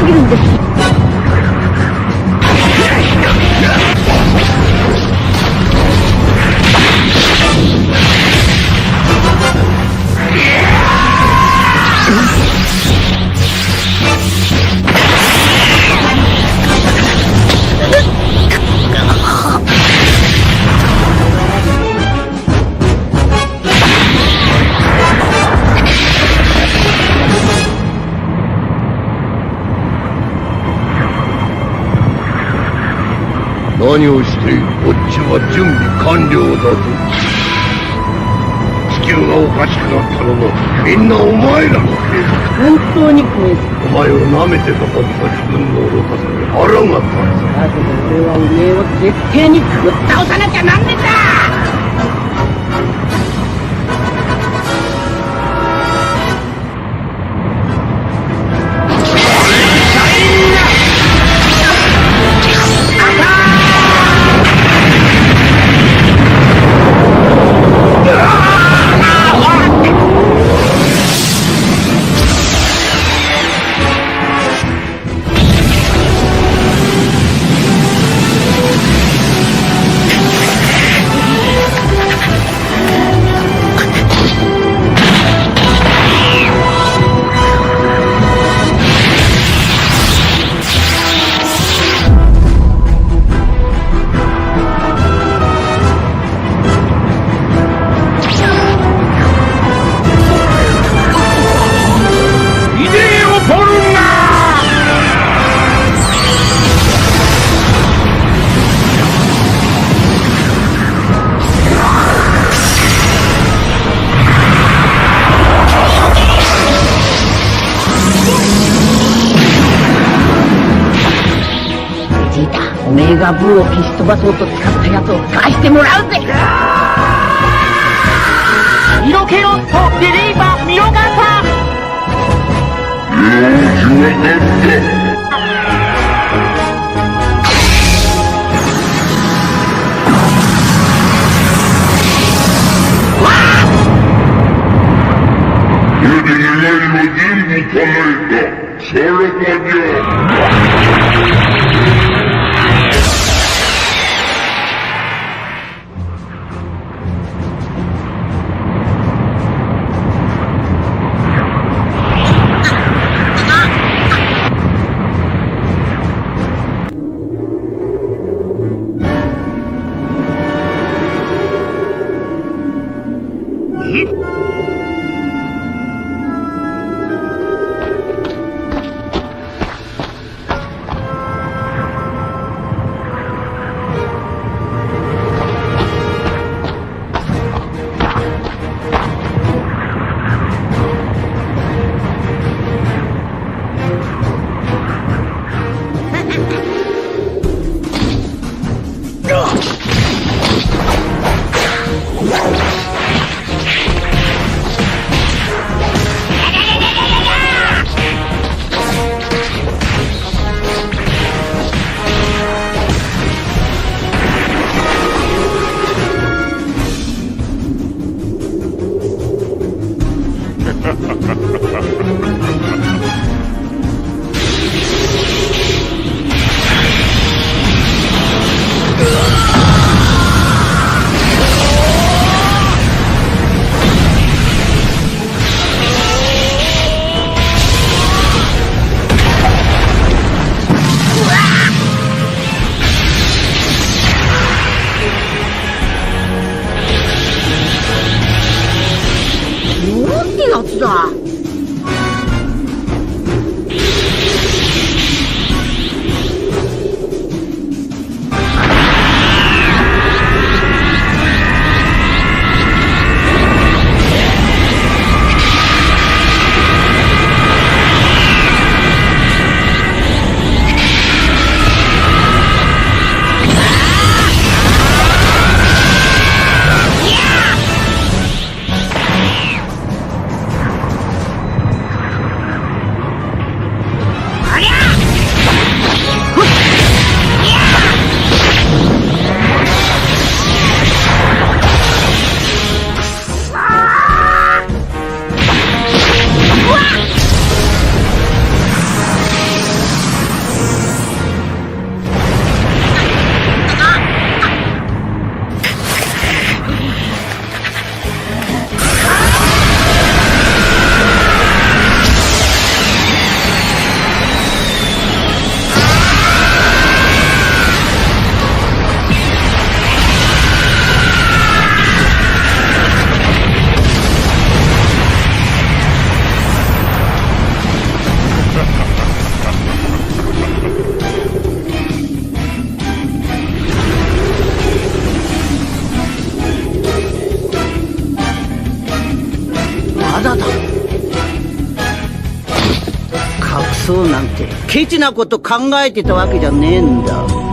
すぎるんです。何をしている？こっちは準備完了だぞ。地球がおかしくなったのもみんなお前らのせいだ。本当にごめん。お前を舐めてかかった自分の愚かさに腹が立つ。だけど俺はおめえを絶対にぶっ倒さなきゃなんねえんだ。おめえがブーを消し飛ばそうと使ったやつを返してもらうぜ。色気ロットデリーバー見逃さ。これで願いは全部叶えた。さらばじゃ。だだ。隠そうなんてケチなこと考えてたわけじゃねえんだ。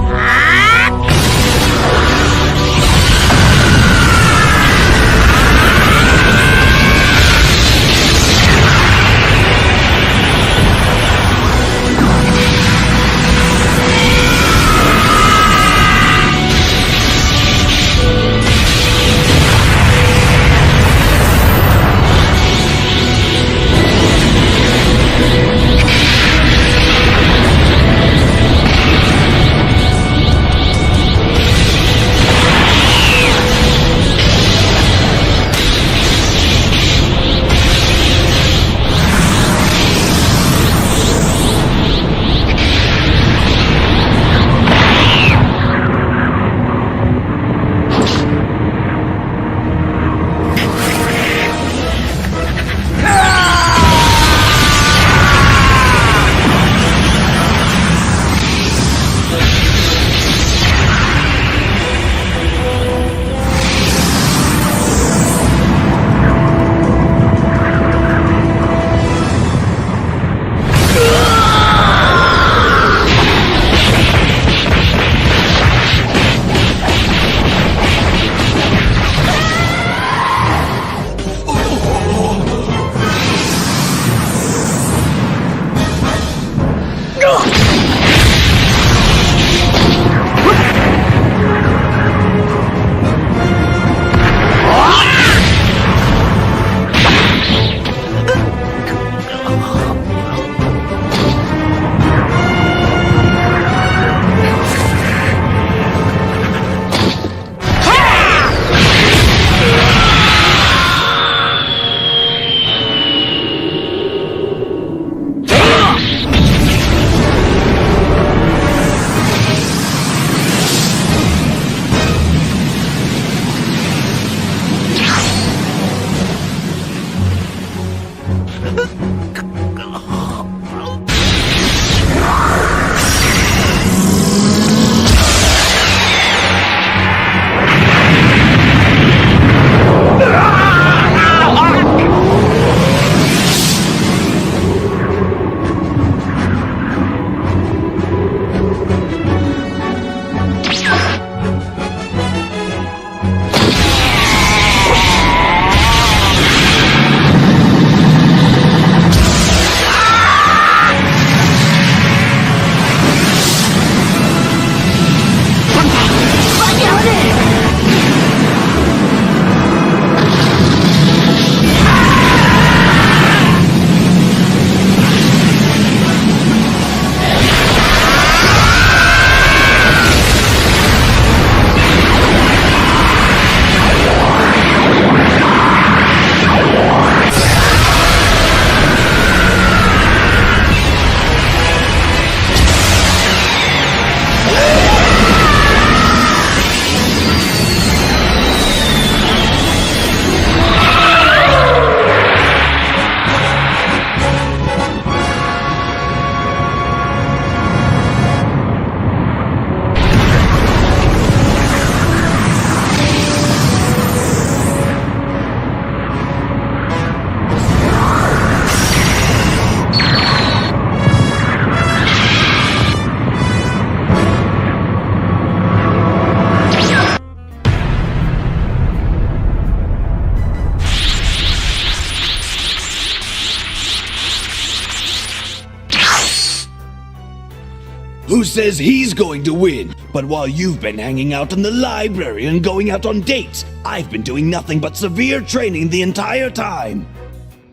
Who says he's going to win? But while you've been hanging out in the library and going out on dates, I've been doing nothing but severe training the entire time.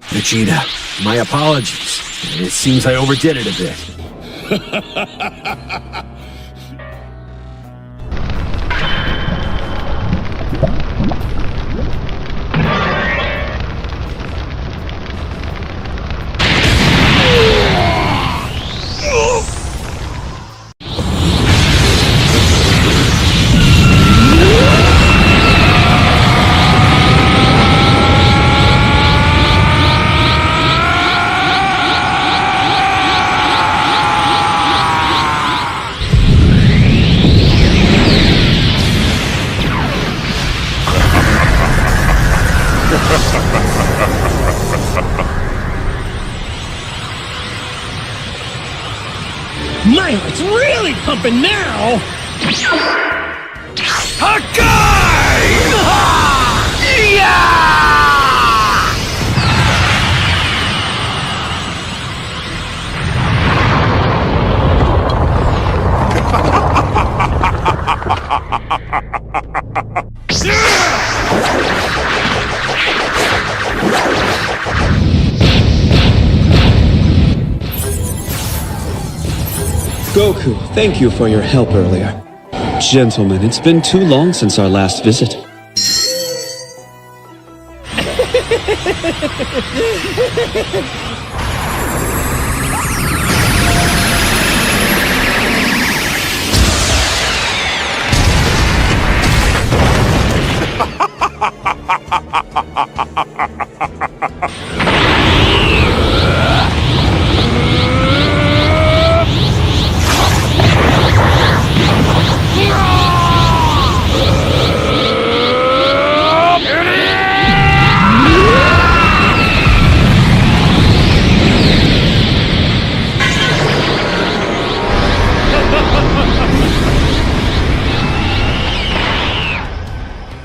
Vegeta, my apologies. It seems I overdid it a bit. Damn, it's really pumping now! Hakai! Yeah! Goku, thank you for your help earlier. Gentlemen, it's been too long since our last visit.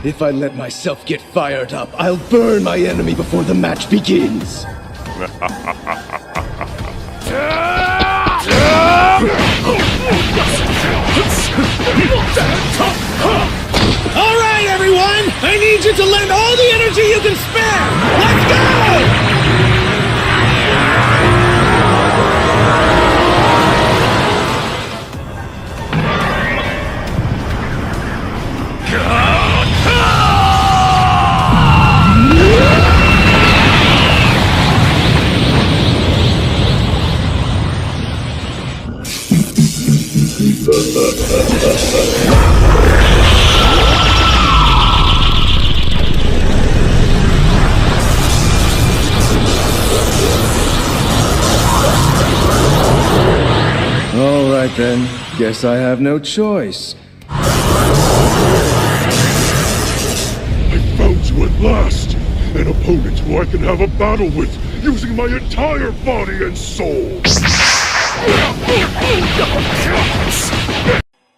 If I let myself get fired up, I'll burn my enemy before the match begins. All right, everyone! I need you to lend all the energy you can spare! Let's go! All right then, guess I have no choice. I found you at last! An opponent who I can have a battle with, using my entire body and soul!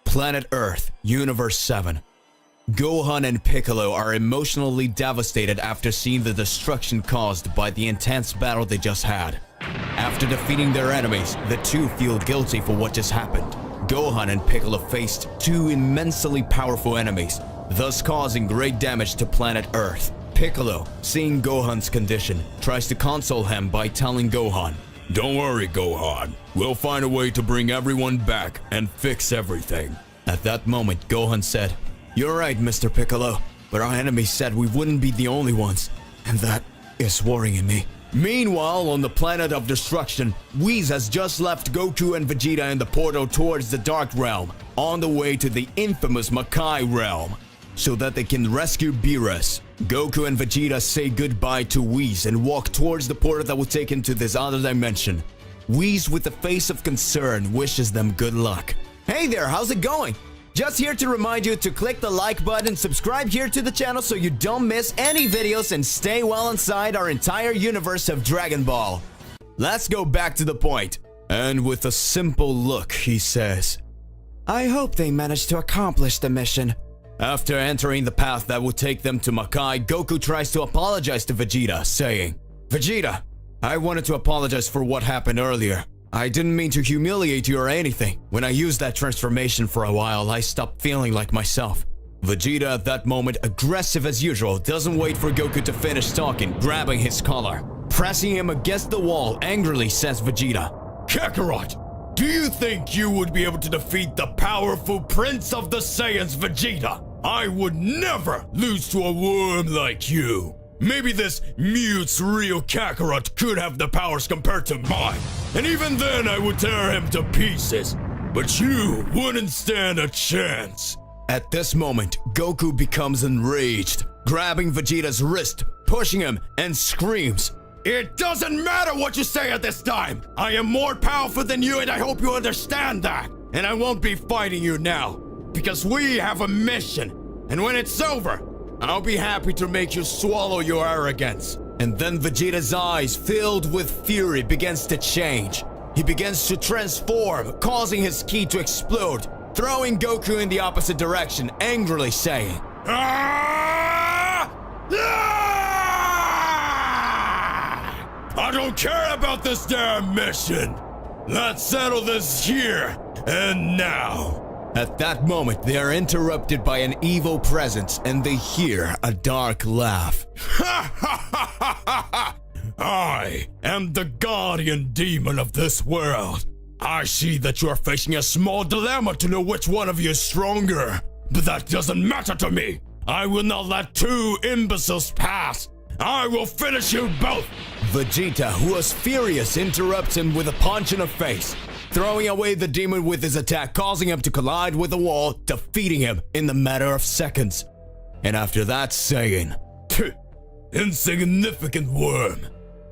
Planet Earth, Universe 7. Gohan and Piccolo are emotionally devastated after seeing the destruction caused by the intense battle they just had. After defeating their enemies, the two feel guilty for what just happened. Gohan and Piccolo faced two immensely powerful enemies, thus causing great damage to planet Earth. Piccolo, seeing Gohan's condition, tries to console him by telling Gohan, "Don't worry, Gohan. We'll find a way to bring everyone back and fix everything." At that moment, Gohan said, "You're right, Mr. Piccolo, but our enemies said we wouldn't be the only ones, and that is worrying me." Meanwhile, on the planet of destruction, Whis has just left Goku and Vegeta in the portal towards the Dark Realm, on the way to the infamous Makai Realm, so that they can rescue Beerus. Goku and Vegeta say goodbye to Whis and walk towards the portal that will take them to this other dimension. Whis, with a face of concern, wishes them good luck. Hey there, how's it going? Just here to remind you to click the like button, subscribe here to the channel so you don't miss any videos, and stay well inside our entire universe of Dragon Ball. Let's go back to the point. And with a simple look, he says, "I hope they managed to accomplish the mission." After entering the path that would take them to Makai, Goku tries to apologize to Vegeta, saying, "Vegeta, I wanted to apologize for what happened earlier. I didn't mean to humiliate you or anything. When I used that transformation for a while, I stopped feeling like myself." Vegeta, at that moment, aggressive as usual, doesn't wait for Goku to finish talking, grabbing his collar. Pressing him against the wall, angrily says Vegeta, "Kakarot, do you think you would be able to defeat the powerful Prince of the Saiyans, Vegeta? I would never lose to a worm like you. Maybe this mute's real Kakarot could have the powers compared to mine, and even then I would tear him to pieces. But you wouldn't stand a chance." At this moment, Goku becomes enraged, grabbing Vegeta's wrist, pushing him, and screams, "It doesn't matter what you say at this time! I am more powerful than you, and I hope you understand that! And I won't be fighting you now, because we have a mission, and when it's over, I'll be happy to make you swallow your arrogance." And then Vegeta's eyes, filled with fury, begins to change. he begins to transform, causing his ki to explode, throwing Goku in the opposite direction, angrily saying, "Ah! Ah! I don't care about this damn mission! Let's settle this here and now!" At that moment, they are interrupted by an evil presence and they hear a dark laugh. I am the guardian demon of this world. I see that you are facing a small dilemma to know which one of you is stronger. But that doesn't matter to me. I will not let two imbeciles pass. I will finish you both. Vegeta, who was furious, interrupts him with a punch in the face, throwing away the demon with his attack, causing him to collide with the wall, defeating him in the matter of seconds. And after that, saying, "Insignificant worm,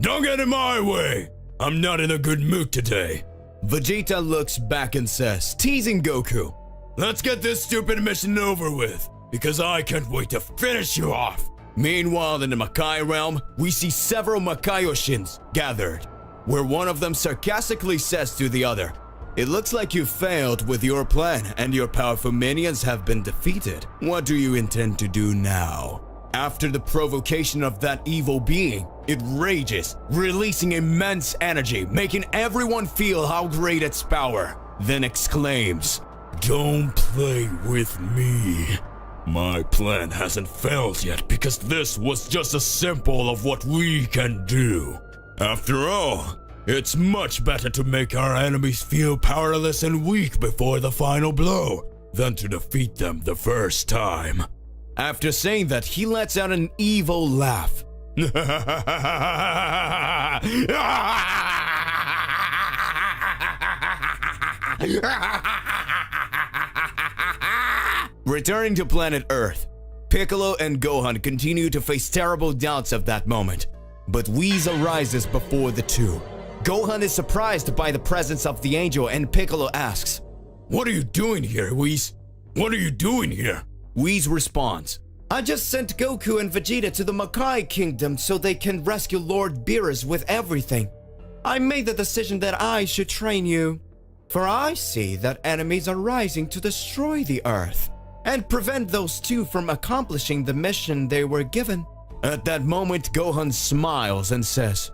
don't get in my way. I'm not in a good mood today." Vegeta looks back and says, teasing Goku, "Let's get this stupid mission over with, because I can't wait to finish you off." Meanwhile, in the Makai realm, we see several Makaioshins gathered, where one of them sarcastically says to the other, "It looks like you failed with your plan and your powerful minions have been defeated. What do you intend to do now?" After the provocation of that evil being, it rages, releasing immense energy, making everyone feel how great its power, then exclaims, "Don't play with me. My plan hasn't failed yet because this was just a sample of what we can do. After all, it's much better to make our enemies feel powerless and weak before the final blow than to defeat them the first time." After saying that, he lets out an evil laugh. Returning to planet Earth, Piccolo and Gohan continue to face terrible doubts of that moment, but Whis arises before the two. Gohan is surprised by the presence of the angel and Piccolo asks, "What are you doing here, Whis? What are you doing here?" Whis responds, "I just sent Goku and Vegeta to the Makai Kingdom so they can rescue Lord Beerus with everything. I made the decision that I should train you, for I see that enemies are rising to destroy the Earth and prevent those two from accomplishing the mission they were given." At that moment, Gohan smiles and says,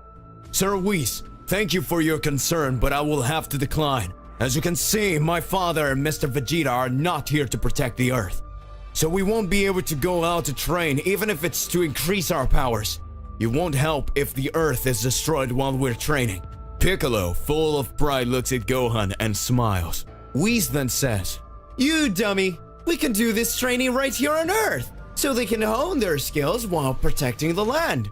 "Sir Whis, thank you for your concern, but I will have to decline. As you can see, my father and Mr. Vegeta are not here to protect the Earth. So we won't be able to go out to train even if it's to increase our powers. It won't help if the Earth is destroyed while we're training." Piccolo, full of pride, looks at Gohan and smiles. Whis then says, "You dummy, we can do this training right here on Earth, so they can hone their skills while protecting the land."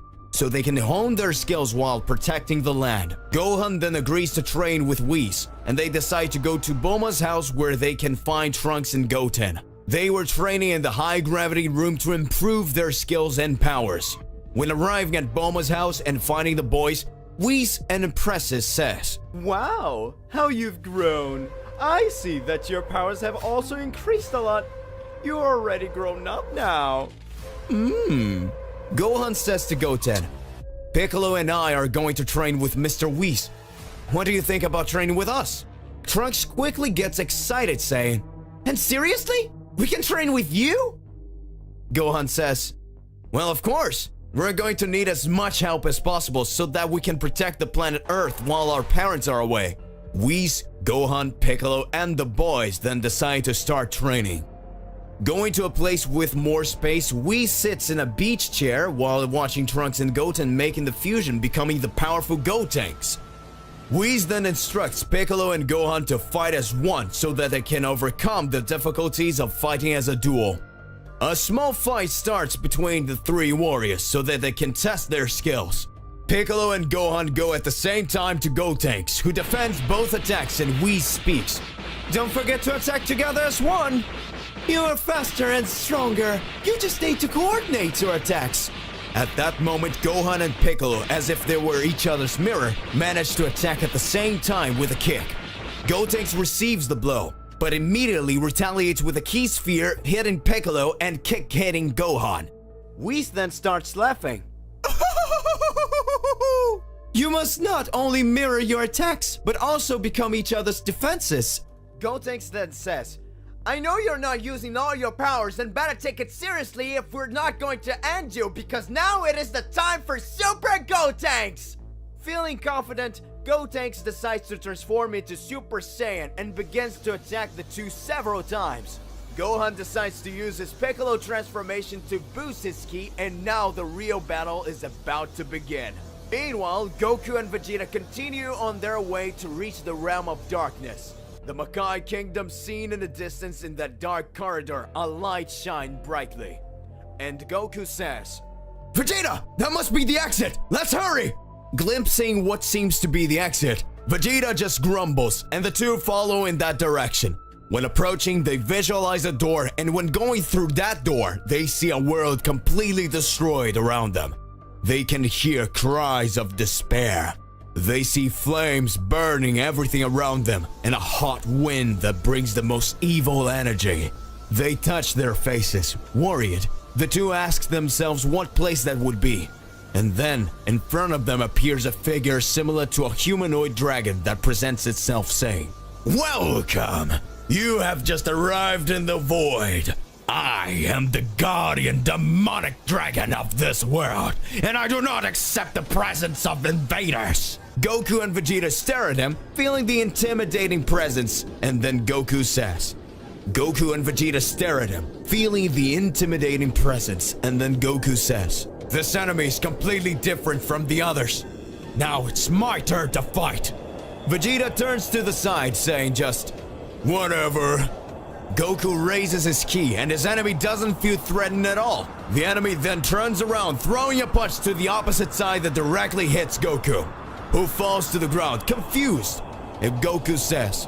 Gohan then agrees to train with Whis, and they decide to go to Bulma's house where they can find Trunks and Goten. They were training in the high-gravity room to improve their skills and powers. When arriving at Bulma's house and finding the boys, Whis and Impresses says, "Wow, how you've grown. I see that your powers have also increased a lot. You're already grown up now." Gohan says to Goten, "Piccolo and I are going to train with Mr. Whis. What do you think about training with us?" Trunks quickly gets excited, saying, "And seriously? We can train with you?" Gohan says, "Well, of course. We're going to need as much help as possible so that we can protect the planet Earth while our parents are away." Whis, Gohan, Piccolo, and the boys then decide to start training. Going to a place with more space, Whis sits in a beach chair while watching Trunks and Goten making the fusion, becoming the powerful Gotenks. Whis then instructs Piccolo and Gohan to fight as one so that they can overcome the difficulties of fighting as a duo. A small fight starts between the three warriors so that they can test their skills. Piccolo and Gohan go at the same time to Gotenks, who defends both attacks, and Whis speaks, "Don't forget to attack together as one. You are faster and stronger. You just need to coordinate your attacks." At that moment, Gohan and Piccolo, as if they were each other's mirror, manage to attack at the same time with a kick. Gotenks receives the blow, but immediately retaliates with a Ki Sphere, hitting Piccolo and kick hitting Gohan. Whis then starts laughing. You must not only mirror your attacks, but also become each other's defenses. Gotenks then says, I know you're not using all your powers and better take it seriously if we're not going to end you because now it is the time for Super Gotenks! Feeling confident, Gotenks decides to transform into Super Saiyan and begins to attack the two several times. Gohan decides to use his Piccolo transformation to boost his ki, and now the real battle is about to begin. Meanwhile, Goku and Vegeta continue on their way to reach the Realm of Darkness. The Makai Kingdom seen in the distance in that dark corridor, a light shine brightly. And Goku says, Vegeta, that must be the exit! Let's hurry! Glimpsing what seems to be the exit, Vegeta just grumbles and the two follow in that direction. When approaching, they visualize a door, and when going through that door, they see a world completely destroyed around them. They can hear cries of despair. They see flames burning everything around them and a hot wind that brings the most evil energy. They touch their faces, worried. The two ask themselves what place that would be. And then, in front of them appears a figure similar to a humanoid dragon that presents itself saying, Welcome! You have just arrived in the void. I am the guardian demonic dragon of this world, and I do not accept the presence of invaders. Goku and Vegeta stare at him, feeling the intimidating presence, and then Goku says, Goku and Vegeta stare at him, feeling the intimidating presence, and then Goku says, This enemy is completely different from the others. Now it's my turn to fight. Vegeta turns to the side, saying just, Whatever. Goku raises his ki and his enemy doesn't feel threatened at all. The enemy then turns around, throwing a punch to the opposite side that directly hits Goku, who falls to the ground, confused. And Goku says,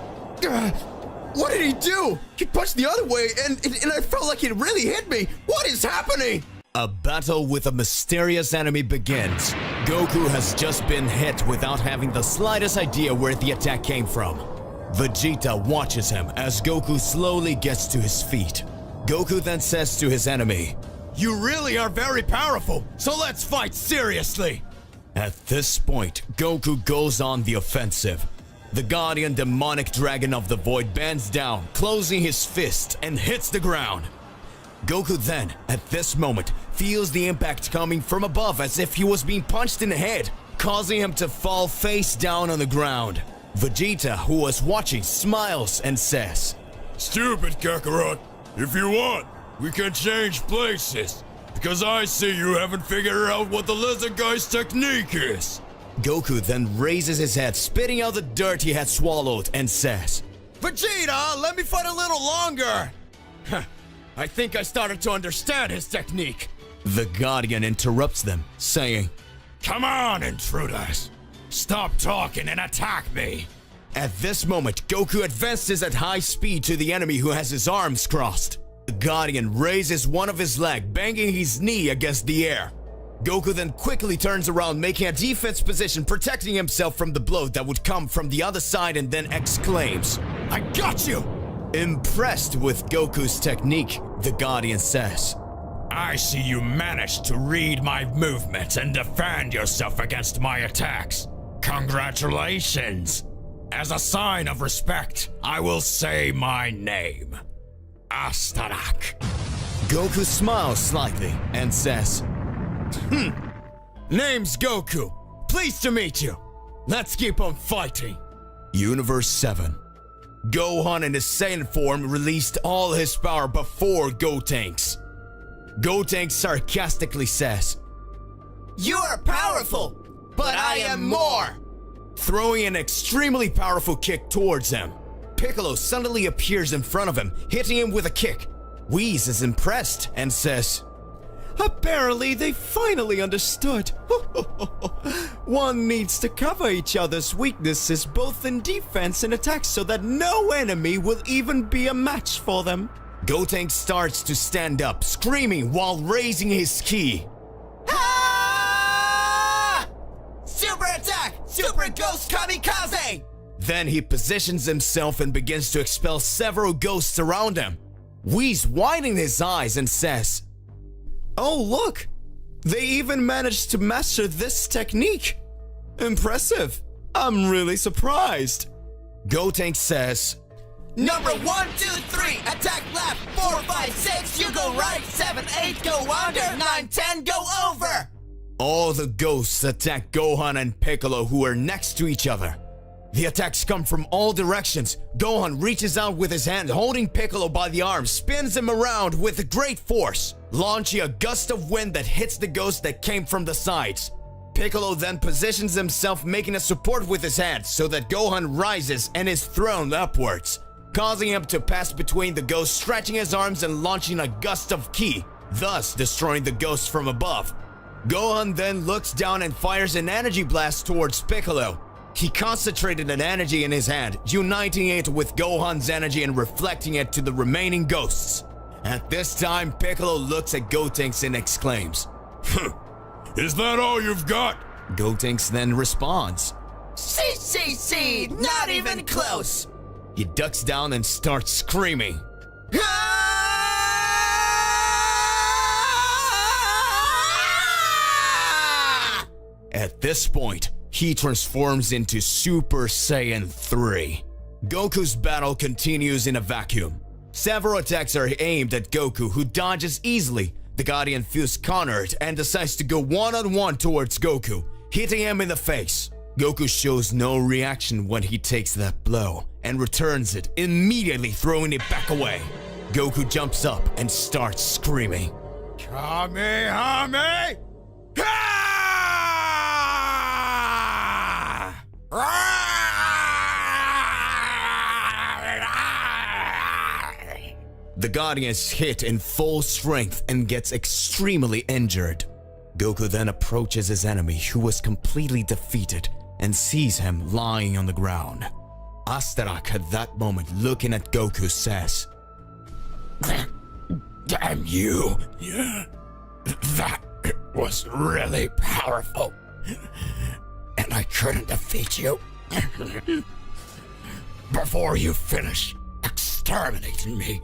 What did he do? He punched the other way and I felt like it really hit me. What is happening? A battle with a mysterious enemy begins. Goku has just been hit without having the slightest idea where the attack came from. Vegeta watches him as Goku slowly gets to his feet. Goku then says to his enemy, You really are very powerful, so let's fight seriously! At this point, Goku goes on the offensive. The guardian demonic dragon of the void bends down, closing his fist, and hits the ground. Goku then, at this moment, feels the impact coming from above as if he was being punched in the head, causing him to fall face down on the ground. Vegeta, who was watching, smiles and says, Stupid Kakarot, if you want, we can change places, because I see you haven't figured out what the lizard guy's technique is. Goku then raises his head, spitting out the dirt he had swallowed, and says, Vegeta, let me fight a little longer! I think I started to understand his technique. The Guardian interrupts them, saying, Come on, intruders! Stop talking and attack me! At this moment, Goku advances at high speed to the enemy who has his arms crossed. The Guardian raises one of his legs, banging his knee against the air. Goku then quickly turns around, making a defense position, protecting himself from the blow that would come from the other side, and then exclaims, I got you! Impressed with Goku's technique, the Guardian says, I see you managed to read my movements and defend yourself against my attacks. Congratulations! As a sign of respect, I will say my name. Astarak. Goku smiles slightly and says, Name's Goku. Pleased to meet you. Let's keep on fighting. Universe 7. Gohan in his Saiyan form released all his power before Gotenks. Gotenks sarcastically says, You are powerful, but I am more! Throwing an extremely powerful kick towards him. Piccolo suddenly appears in front of him, hitting him with a kick. Whis is impressed and says, Apparently they finally understood. One needs to cover each other's weaknesses both in defense and attack so that no enemy will even be a match for them. Gotenks starts to stand up, screaming while raising his ki. Ah! Super attack! Super Ghost Kamikaze! Then he positions himself and begins to expel several ghosts around him. Whis widening his eyes and says, Oh look! They even managed to master this technique! Impressive. I'm really surprised. Gotenks says, Number 1, 2, 3, attack left. 4, 5, 6, you go right. 7, 8, go under. 9, 10, go over. All the ghosts attack Gohan and Piccolo, who are next to each other. The attacks come from all directions. Gohan reaches out with his hand, holding Piccolo by the arm, spins him around with great force, launching a gust of wind that hits the ghost that came from the sides. Piccolo then positions himself, making a support with his hand so that Gohan rises and is thrown upwards, causing him to pass between the ghosts, stretching his arms and launching a gust of ki, thus destroying the ghosts from above. Gohan then looks down and fires an energy blast towards Piccolo. He concentrated an energy in his hand, uniting it with Gohan's energy and reflecting it to the remaining ghosts. At this time, Piccolo looks at Gotenks and exclaims, Is that all you've got? Gotenks then responds, See, not even close. He ducks down and starts screaming. At this point, he transforms into Super Saiyan 3. Goku's battle continues in a vacuum. Several attacks are aimed at Goku, who dodges easily. The Guardian feels cornered and decides to go one-on-one towards Goku, hitting him in the face. Goku shows no reaction when he takes that blow and returns it, immediately throwing it back away. Goku jumps up and starts screaming, Kamehame! The Guardian is hit in full strength and gets extremely injured. Goku then approaches his enemy, who was completely defeated, and sees him lying on the ground. Astarak at that moment, looking at Goku, says, Damn you! That was really powerful. And I couldn't defeat you. Before you finish exterminating me,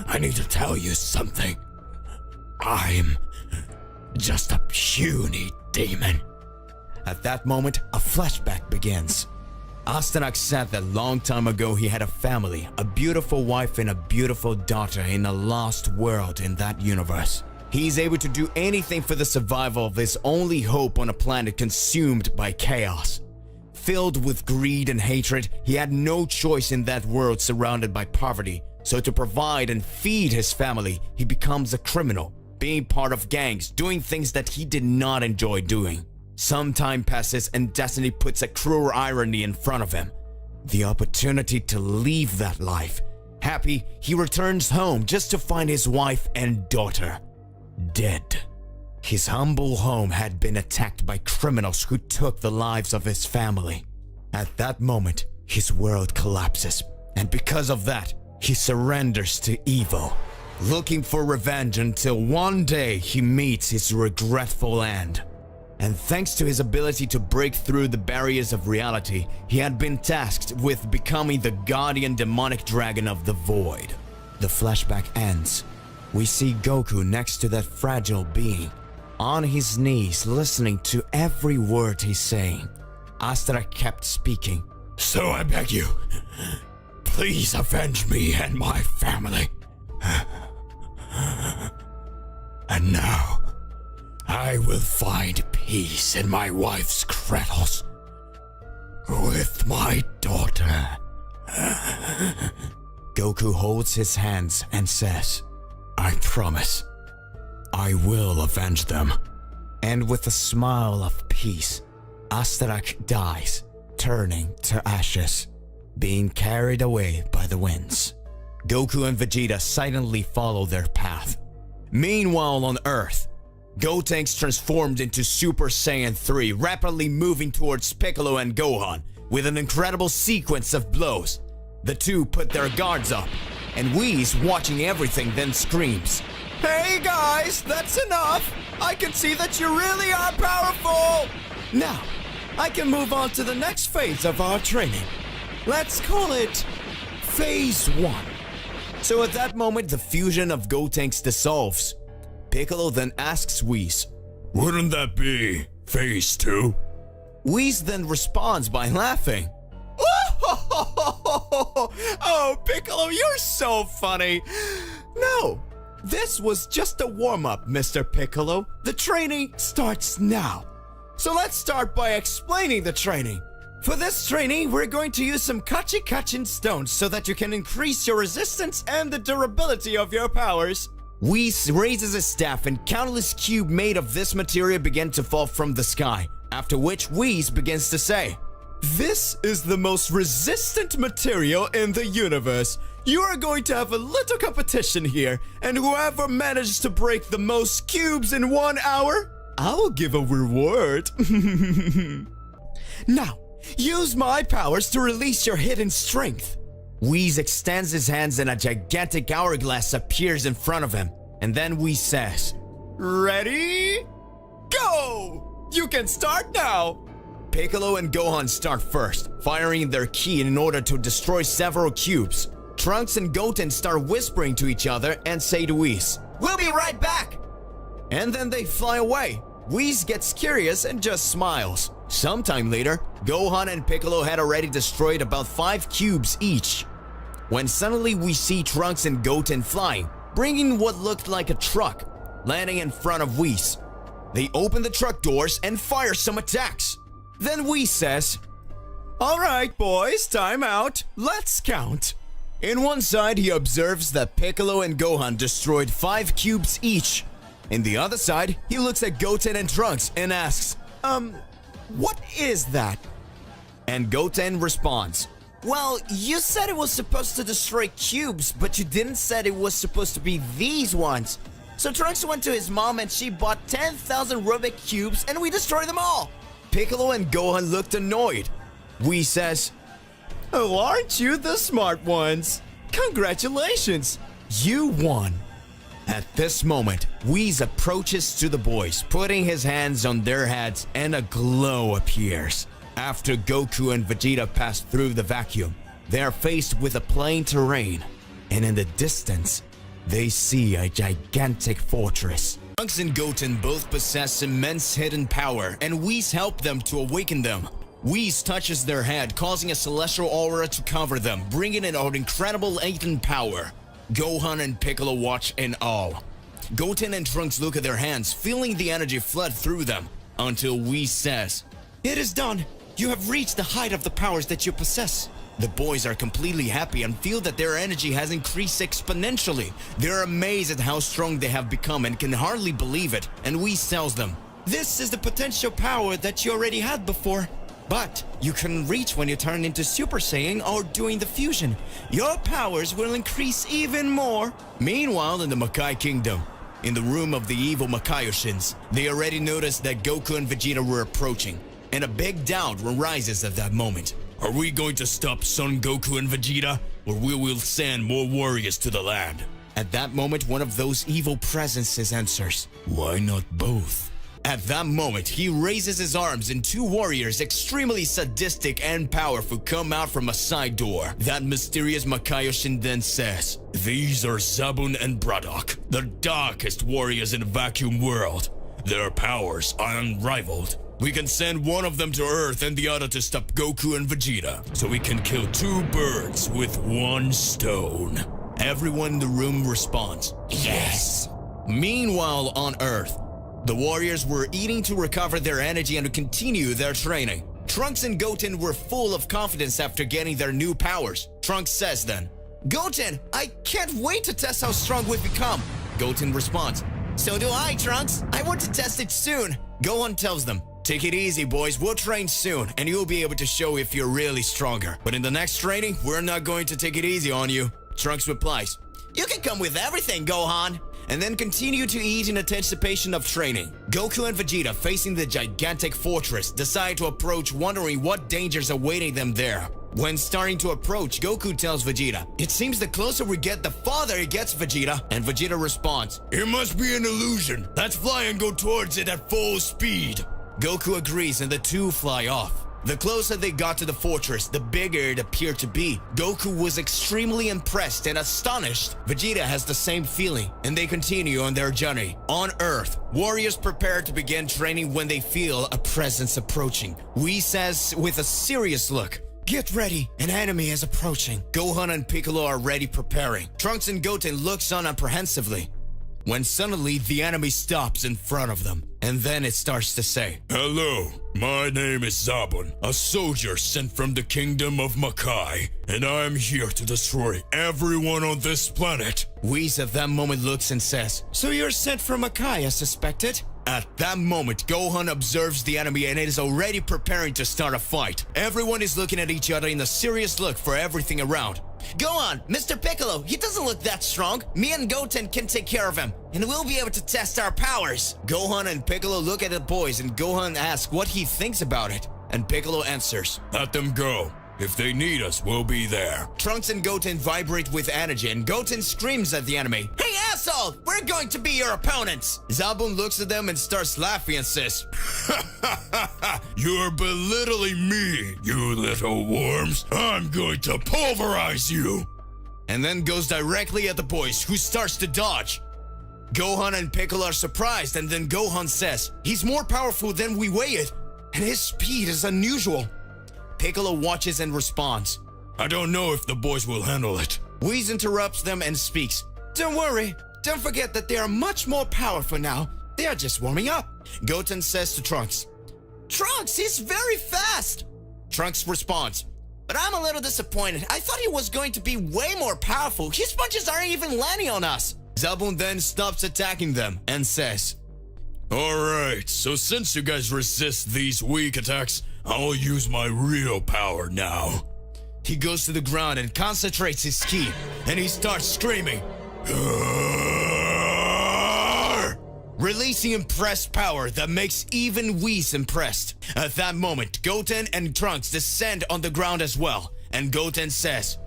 I need to tell you something. I'm just a puny demon. At that moment, a flashback begins. Astarak said that long time ago he had a family, a beautiful wife and a beautiful daughter in a lost world in that universe. He's able to do anything for the survival of his only hope on a planet consumed by chaos. Filled with greed and hatred, he had no choice in that world surrounded by poverty. So to provide and feed his family, he becomes a criminal, being part of gangs, doing things that he did not enjoy doing. Some time passes and destiny puts a cruel irony in front of him. The opportunity to leave that life. Happy, he returns home just to find his wife and daughter dead. His humble home had been attacked by criminals who took the lives of his family. At that moment, his world collapses, and because of that, he surrenders to evil, looking for revenge until one day he meets his regretful end. And thanks to his ability to break through the barriers of reality, he had been tasked with becoming the guardian demonic dragon of the void. The flashback ends. We see Goku next to that fragile being, on his knees listening to every word he's saying. Astarak kept speaking. So I beg you, please avenge me and my family. And now, I will find peace in my wife's cradles with my daughter. Goku holds his hands and says, I promise, I will avenge them. And with a smile of peace, Astarak dies, turning to ashes, being carried away by the winds. Goku and Vegeta silently follow their path. Meanwhile on Earth, Gotenks transformed into Super Saiyan 3, rapidly moving towards Piccolo and Gohan with an incredible sequence of blows. The two put their guards up, and Whis, watching everything, then screams, Hey guys, that's enough! I can see that you really are powerful! Now, I can move on to the next phase of our training. Let's call it Phase 1. So at that moment, the fusion of Gotenks dissolves. Piccolo then asks Whis, Wouldn't that be Phase 2? Whis then responds by laughing. Oh, Piccolo, you're so funny. No, this was just a warm-up, Mr. Piccolo. The training starts now. So let's start by explaining the training. For this training, we're going to use some Kachin stones so that you can increase your resistance and the durability of your powers. Whis raises his staff and countless cubes made of this material begin to fall from the sky, after which Whis begins to say, "This is the most resistant material in the universe. You are going to have a little competition here, and whoever manages to break the most cubes in 1 hour, I will give a reward." Now, use my powers to release your hidden strength. Whis extends his hands and a gigantic hourglass appears in front of him. And then Whis says, "Ready? Go! You can start now!" Piccolo and Gohan start first, firing their ki in order to destroy several cubes. Trunks and Goten start whispering to each other and say to Whis, "We'll be right back!" And then they fly away. Whis gets curious and just smiles. Sometime later, Gohan and Piccolo had already destroyed about 5 cubes each, when suddenly we see Trunks and Goten flying, bringing what looked like a truck, landing in front of Whis. They open the truck doors and fire some attacks. Then Whis says, "Alright boys, time out. Let's count." In one side, he observes that Piccolo and Gohan destroyed 5 cubes each. In the other side, he looks at Goten and Trunks and asks, what is that?" And Goten responds, "Well, you said it was supposed to destroy cubes, but you didn't said it was supposed to be these ones. So Trunks went to his mom and she bought 10,000 Rubik cubes and we destroyed them all." Piccolo and Gohan looked annoyed. Whis says, "Oh, aren't you the smart ones? Congratulations, you won." At this moment, Whis approaches to the boys, putting his hands on their heads and a glow appears. After Goku and Vegeta pass through the vacuum, they are faced with a plain terrain, and in the distance, they see a gigantic fortress. Trunks and Goten both possess immense hidden power, and Whis help them to awaken them. Whis touches their head, causing a celestial aura to cover them, bringing in an incredible latent power. Gohan and Piccolo watch in awe. Goten and Trunks look at their hands, feeling the energy flood through them, until Whis says, "It is done! You have reached the height of the powers that you possess." The boys are completely happy and feel that their energy has increased exponentially. They're amazed at how strong they have become and can hardly believe it, and Whis tells them, "This is the potential power that you already had before. But you can reach when you turn into Super Saiyan or doing the fusion. Your powers will increase even more." Meanwhile, in the Makai Kingdom, in the room of the evil Makaioshins, they already noticed that Goku and Vegeta were approaching, and a big doubt arises at that moment. Are we going to stop Son Goku and Vegeta, or we will send more warriors to the land? At that moment, one of those evil presences answers, "Why not both?" At that moment, he raises his arms and 2 warriors, extremely sadistic and powerful, come out from a side door. That mysterious Makaiyoshin then says, "These are Zabun and Braddock, the darkest warriors in the vacuum world. Their powers are unrivaled. We can send one of them to Earth and the other to stop Goku and Vegeta, so we can kill 2 birds with 1 stone." Everyone in the room responds, "Yes." Meanwhile, on Earth, the warriors were eating to recover their energy and to continue their training. Trunks and Goten were full of confidence after getting their new powers. Trunks says then, "Goten, I can't wait to test how strong we've become." Goten responds, "So do I, Trunks. I want to test it soon." Gohan tells them, "Take it easy, boys. We'll train soon, and you'll be able to show if you're really stronger. But in the next training, we're not going to take it easy on you." Trunks replies, "You can come with everything, Gohan," and then continue to eat in anticipation of training. Goku and Vegeta, facing the gigantic fortress, decide to approach, wondering what dangers awaiting them there. When starting to approach, Goku tells Vegeta, "It seems the closer we get, the farther it gets, Vegeta." And Vegeta responds, "It must be an illusion. Let's fly and go towards it at full speed." Goku agrees and the 2 fly off. The closer they got to the fortress, the bigger it appeared to be. Goku was extremely impressed and astonished. Vegeta has the same feeling, and they continue on their journey. On Earth, warriors prepare to begin training when they feel a presence approaching. Whis says with a serious look, "Get ready, an enemy is approaching." Gohan and Piccolo are ready preparing. Trunks and Goten looks on apprehensively, when suddenly the enemy stops in front of them, and then it starts to say, Hello, my name is Zabun, a soldier sent from the kingdom of Makai, and I am here to destroy everyone on this planet. Whis at that moment looks and says, "So you're sent from Makai as suspected?" At that moment, Gohan observes the enemy and is already preparing to start a fight. Everyone is looking at each other in a serious look for everything around. Go on, Mr. Piccolo, he doesn't look that strong. Me and Goten can take care of him, and we'll be able to test our powers. Gohan and Piccolo look at the boys and Gohan asks what he thinks about it. And Piccolo answers, Let them go. If they need us, we'll be there. Trunks and Goten vibrate with energy and Goten screams at the enemy, Hey asshole, we're going to be your opponents. Zabun looks at them and starts laughing and says, You're belittling me, you little worms. I'm going to pulverize you. And then goes directly at the boys, who starts to dodge. Gohan and Piccolo are surprised, and then Gohan says, "He's more powerful than we weighed, and his speed is unusual." Piccolo watches and responds, I don't know if the boys will handle it. Whis interrupts them and speaks, "Don't worry, don't forget that they are much more powerful now. They are just warming up." Goten says to Trunks, Trunks, he's very fast. Trunks responds, But I'm a little disappointed. I thought he was going to be way more powerful. His punches aren't even landing on us. Zabun then stops attacking them and says, Alright, so since you guys resist these weak attacks, I'll use my real power now. He goes to the ground and concentrates his ki, and he starts screaming, releasing impressed power that makes even Whis impressed. At that moment, Goten and Trunks descend on the ground as well, and Goten says,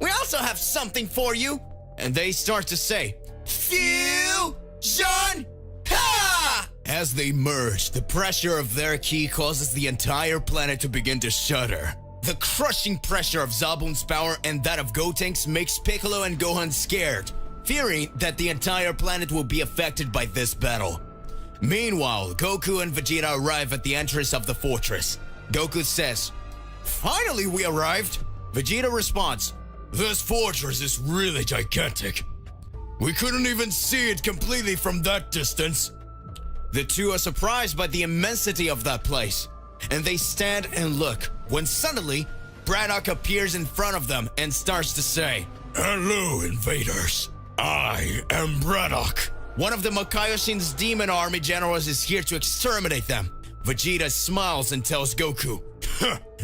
We also have something for you. And they start to say, Fusion! Ha! As they merge, the pressure of their ki causes the entire planet to begin to shudder. The crushing pressure of Zabun's power and that of Gotenks makes Piccolo and Gohan scared, fearing that the entire planet will be affected by this battle. Meanwhile, Goku and Vegeta arrive at the entrance of the fortress. Goku says, Finally we arrived! Vegeta responds, This fortress is really gigantic. We couldn't even see it completely from that distance. The two are surprised by the immensity of that place, and they stand and look, when suddenly, Braddock appears in front of them and starts to say, Hello, invaders. I am Braddock. One of the Makaioshin's demon army generals is here to exterminate them. Vegeta smiles and tells Goku,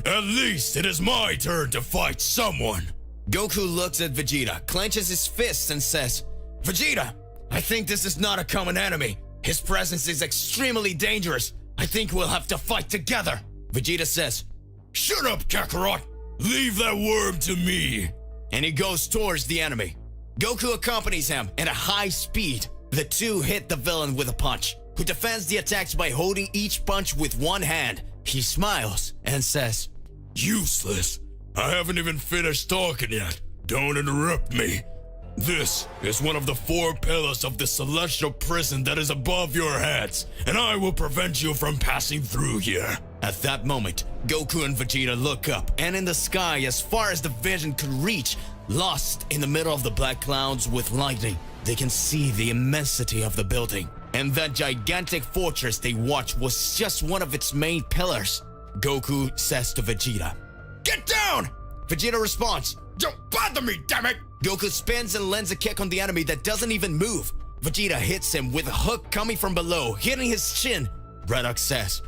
At least it is my turn to fight someone. Goku looks at Vegeta, clenches his fists and says, Vegeta, I think this is not a common enemy. His presence is extremely dangerous. I think we'll have to fight together. Vegeta says, Shut up, Kakarot. Leave that worm to me. And he goes towards the enemy. Goku accompanies him at a high speed. The two hit the villain with a punch, who defends the attacks by holding each punch with one hand. He smiles and says, Useless. I haven't even finished talking yet. Don't interrupt me. This is one of the 4 pillars of the celestial prison that is above your heads, and I will prevent you from passing through here. At that moment, Goku and Vegeta look up, and in the sky, as far as the vision could reach, lost in the middle of the black clouds with lightning, they can see the immensity of the building. And that gigantic fortress they watch was just one of its main pillars. Goku says to Vegeta, Get down! Vegeta responds, Don't bother me, damn it! Goku spins and lands a kick on the enemy that doesn't even move. Vegeta hits him with a hook coming from below, hitting his chin. Braddock says,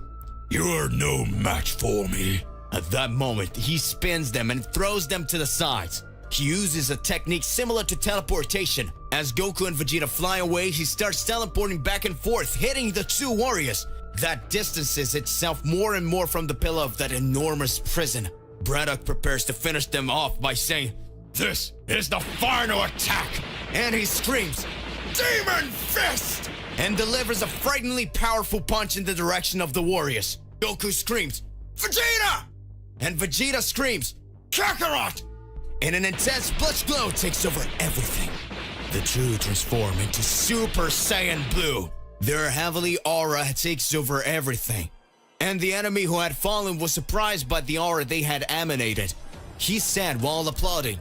You're no match for me. At that moment, he spins them and throws them to the sides. He uses a technique similar to teleportation. As Goku and Vegeta fly away, he starts teleporting back and forth, hitting the two warriors. That distances itself more and more from the pillar of that enormous prison. Braddock prepares to finish them off by saying, This is the final attack! And he screams, Demon Fist! And delivers a frighteningly powerful punch in the direction of the warriors. Goku screams, Vegeta! and Vegeta screams, Kakarot! And an intense blush glow takes over everything. The two transform into Super Saiyan Blue. Their heavenly aura takes over everything. And the enemy who had fallen was surprised by the aura they had emanated. He said while applauding,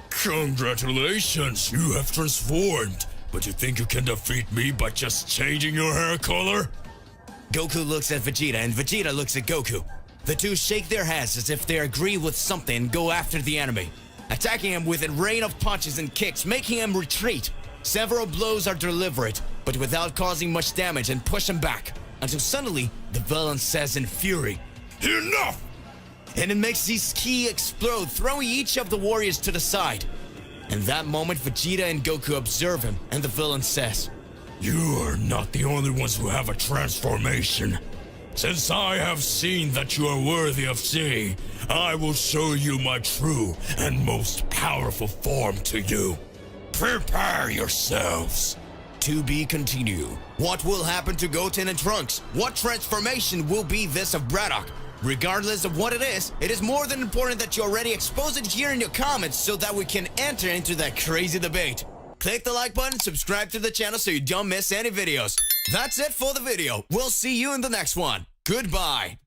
Congratulations, you have transformed. But you think you can defeat me by just changing your hair color? Goku looks at Vegeta and Vegeta looks at Goku. The two shake their heads as if they agree with something and go after the enemy, attacking him with a rain of punches and kicks, making him retreat. Several blows are delivered, but without causing much damage, and push him back, until suddenly the villain says in fury, Enough! And it makes his ki explode, throwing each of the warriors to the side. In that moment, Vegeta and Goku observe him, and the villain says, You are not the only ones who have a transformation. Since I have seen that you are worthy of seeing, I will show you my true and most powerful form to you. Prepare yourselves. To be continued. What will happen to Goten and Trunks? What transformation will be this of Braddock? Regardless of what it is more than important that you already expose it here in your comments so that we can enter into that crazy debate. Click the like button, subscribe to the channel so you don't miss any videos. That's it for the video. We'll see you in the next one. Goodbye.